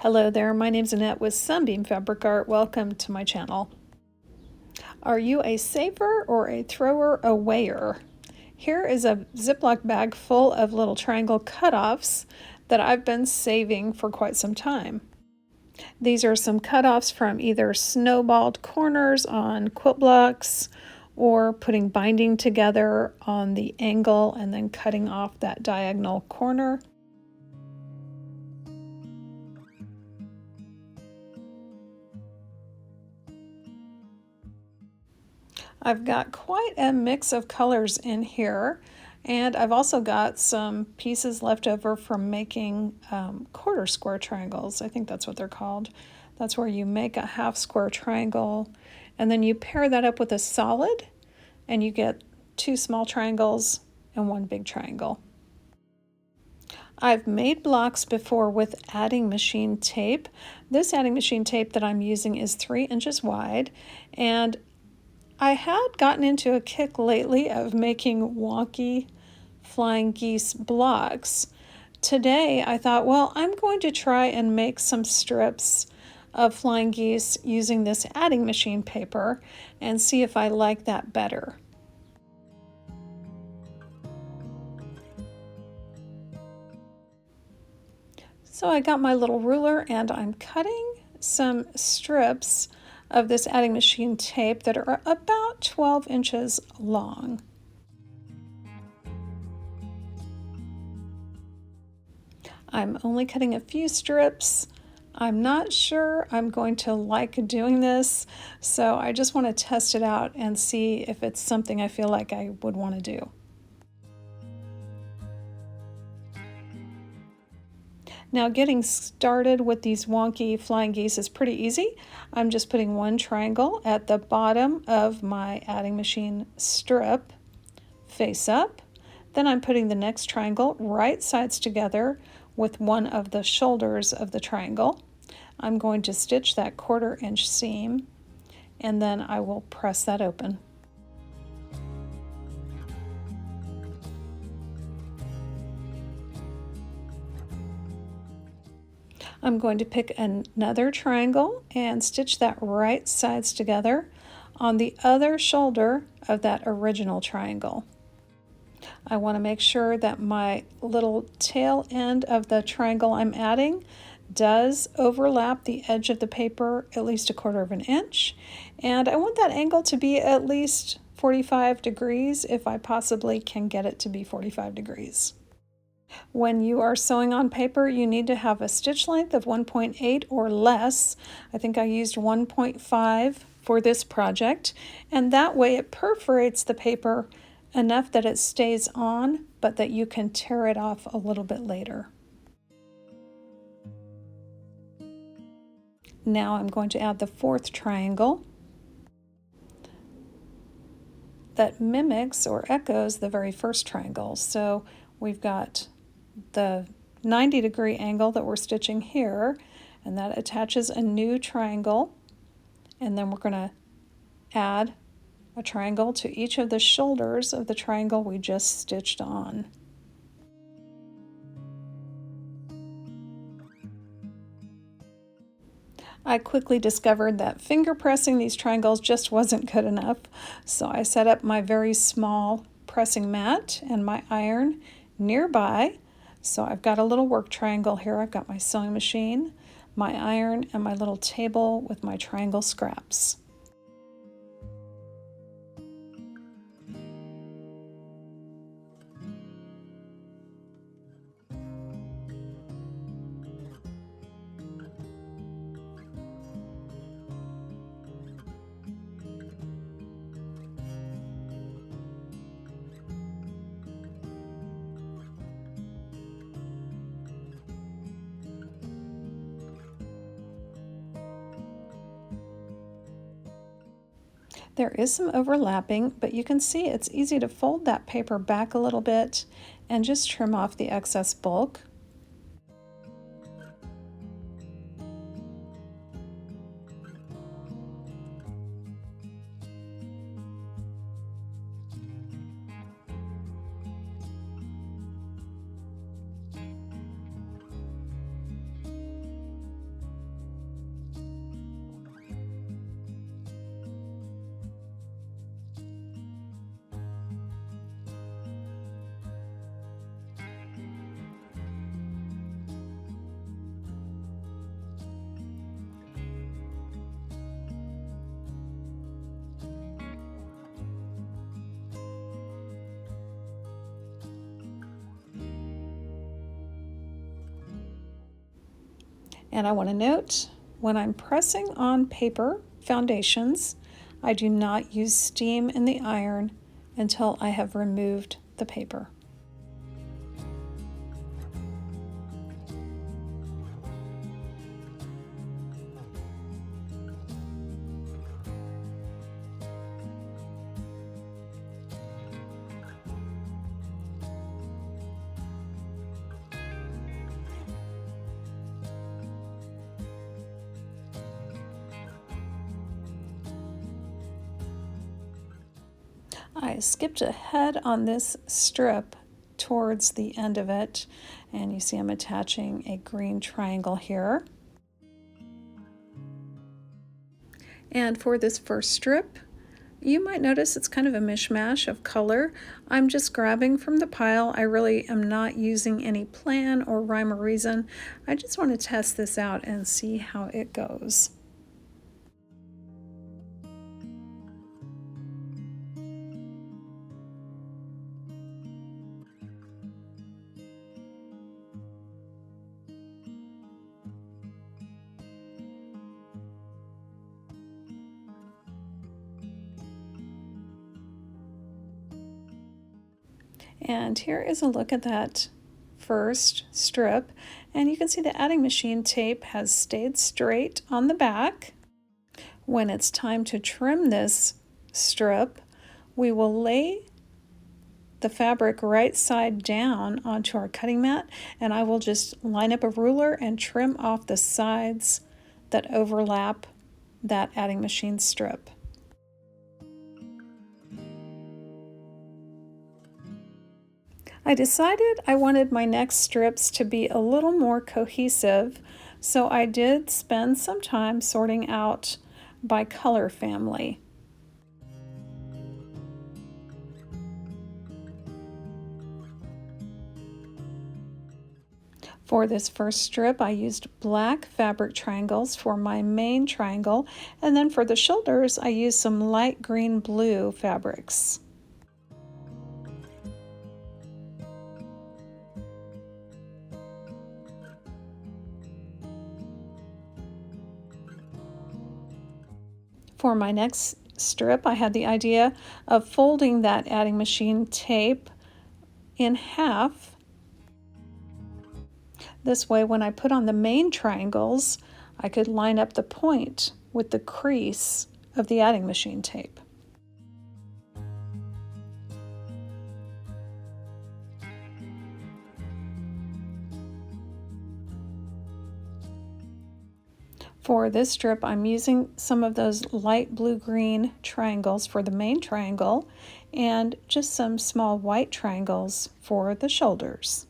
Hello there, my name's Annette with Sunbeam Fabric Art. Welcome to my channel. Are you a saver or a thrower awayer? Here is a Ziploc bag full of little triangle cutoffs that I've been saving for quite some time. These are some cutoffs from either snowballed corners on quilt blocks or putting binding together on the angle and then cutting off that diagonal corner. I've got quite a mix of colors in here, and I've also got some pieces left over from making quarter square triangles. I think that's what they're called. That's where you make a half square triangle and then you pair that up with a solid and you get two small triangles and one big triangle. I've made blocks before with adding machine tape. This adding machine tape that I'm using is 3 inches wide, and I had gotten into a kick lately of making wonky flying geese blocks. Today I thought, well, I'm going to try and make some strips of flying geese using this adding machine paper and see if I like that better. So I got my little ruler and I'm cutting some strips of this adding machine tape that are about 12 inches long. I'm only cutting a few strips. I'm not sure I'm going to like doing this, so I just want to test it out and see if it's something I feel like I would want to do. Now, getting started with these wonky flying geese is pretty easy. I'm just putting one triangle at the bottom of my adding machine strip, face up. Then I'm putting the next triangle right sides together with one of the shoulders of the triangle. I'm going to stitch that 1/4 inch seam and then I will press that open. I'm going to pick another triangle and stitch that right sides together on the other shoulder of that original triangle. I want to make sure that my little tail end of the triangle I'm adding does overlap the edge of the paper at least 1/4 inch, and I want that angle to be at least 45 degrees if I possibly can get it to be 45 degrees. When you are sewing on paper, you need to have a stitch length of 1.8 or less. I think I used 1.5 for this project, and that way it perforates the paper enough that it stays on, but that you can tear it off a little bit later. Now I'm going to add the 4th triangle that mimics or echoes the very first triangle. So we've got the 90-degree angle that we're stitching here, and that attaches a new triangle, and then we're going to add a triangle to each of the shoulders of the triangle we just stitched on. I quickly discovered that finger pressing these triangles just wasn't good enough, so I set up my very small pressing mat and my iron nearby. So I've got a little work triangle here. I've got my sewing machine, my iron, and my little table with my triangle scraps. There is some overlapping, but you can see it's easy to fold that paper back a little bit and just trim off the excess bulk. And I want to note, when I'm pressing on paper foundations, I do not use steam in the iron until I have removed the paper. I skipped ahead on this strip towards the end of it, and you see I'm attaching a green triangle here. And for this first strip, you might notice it's kind of a mishmash of color. I'm just grabbing from the pile. I really am not using any plan or rhyme or reason. I just want to test this out and see how it goes. And here is a look at that first strip, and you can see the adding machine tape has stayed straight on the back. When it's time to trim this strip, we will lay the fabric right side down onto our cutting mat, and I will just line up a ruler and trim off the sides that overlap that adding machine strip. I decided I wanted my next strips to be a little more cohesive, so I did spend some time sorting out by color family. For this first strip, I used black fabric triangles for my main triangle, and then for the shoulders, I used some light green blue fabrics. For my next strip, I had the idea of folding that adding machine tape in half. This way, when I put on the main triangles, I could line up the point with the crease of the adding machine tape. For this strip, I'm using some of those light blue-green triangles for the main triangle and just some small white triangles for the shoulders.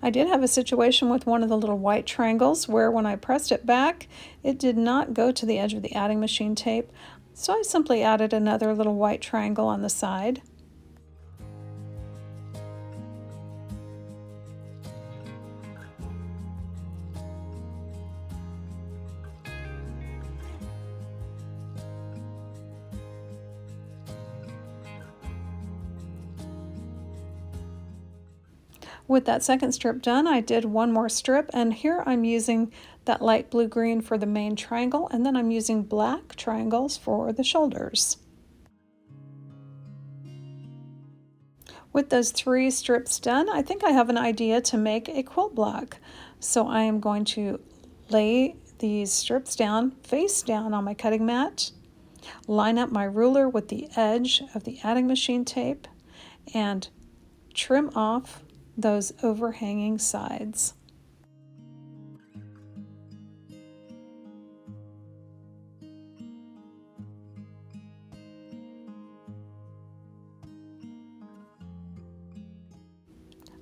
I did have a situation with one of the little white triangles where when I pressed it back, it did not go to the edge of the adding machine tape, so I simply added another little white triangle on the side. With that second strip done, I did one more strip, and here I'm using that light blue-green for the main triangle, and then I'm using black triangles for the shoulders. With those 3 strips done, I think I have an idea to make a quilt block. So I am going to lay these strips down, face down on my cutting mat, line up my ruler with the edge of the adding machine tape, and trim off those overhanging sides.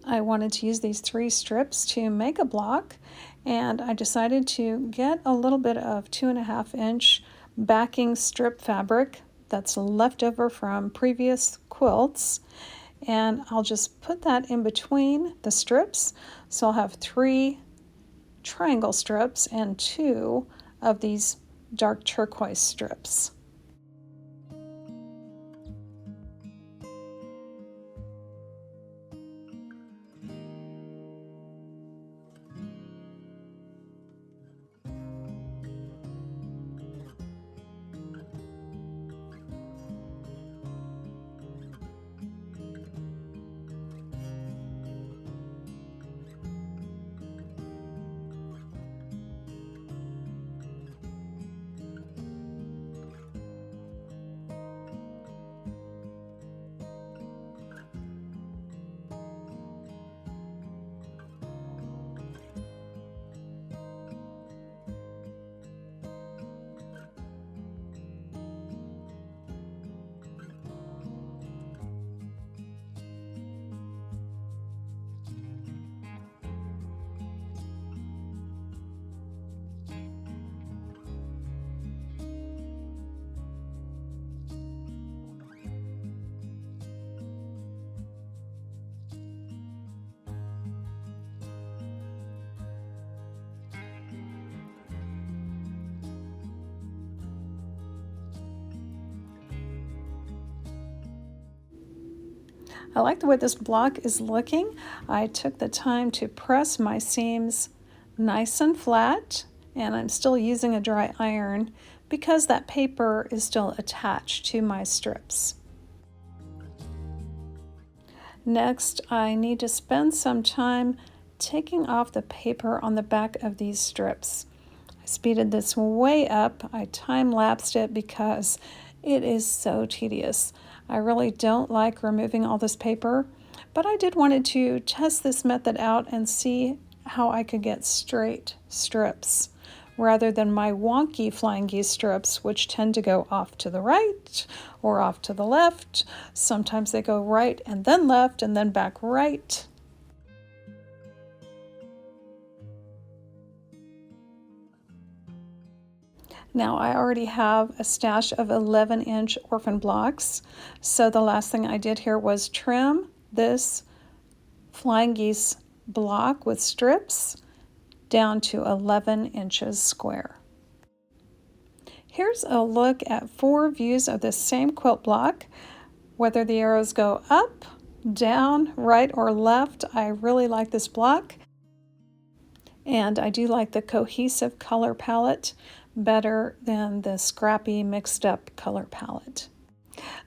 I wanted to use these 3 strips to make a block, and I decided to get a little bit of 2.5 inch backing strip fabric that's left over from previous quilts, and I'll just put that in between the strips. So I'll have 3 triangle strips and 2 of these dark turquoise strips. I like the way this block is looking. I took the time to press my seams nice and flat, and I'm still using a dry iron because that paper is still attached to my strips. Next, I need to spend some time taking off the paper on the back of these strips. I speeded this way up. I time-lapsed it because it is so tedious. I really don't like removing all this paper, but I did wanted to test this method out and see how I could get straight strips rather than my wonky flying geese strips, which tend to go off to the right or off to the left. Sometimes they go right and then left and then back right. Now I already have a stash of 11-inch orphan blocks, so the last thing I did here was trim this flying geese block with strips down to 11 inches square. Here's a look at 4 views of this same quilt block. Whether the arrows go up, down, right, or left, I really like this block. And I do like the cohesive color palette better than the scrappy mixed up color palette.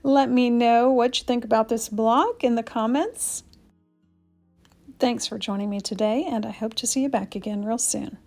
Let me know what you think about this block in the comments. Thanks for joining me today, and I hope to see you back again real soon.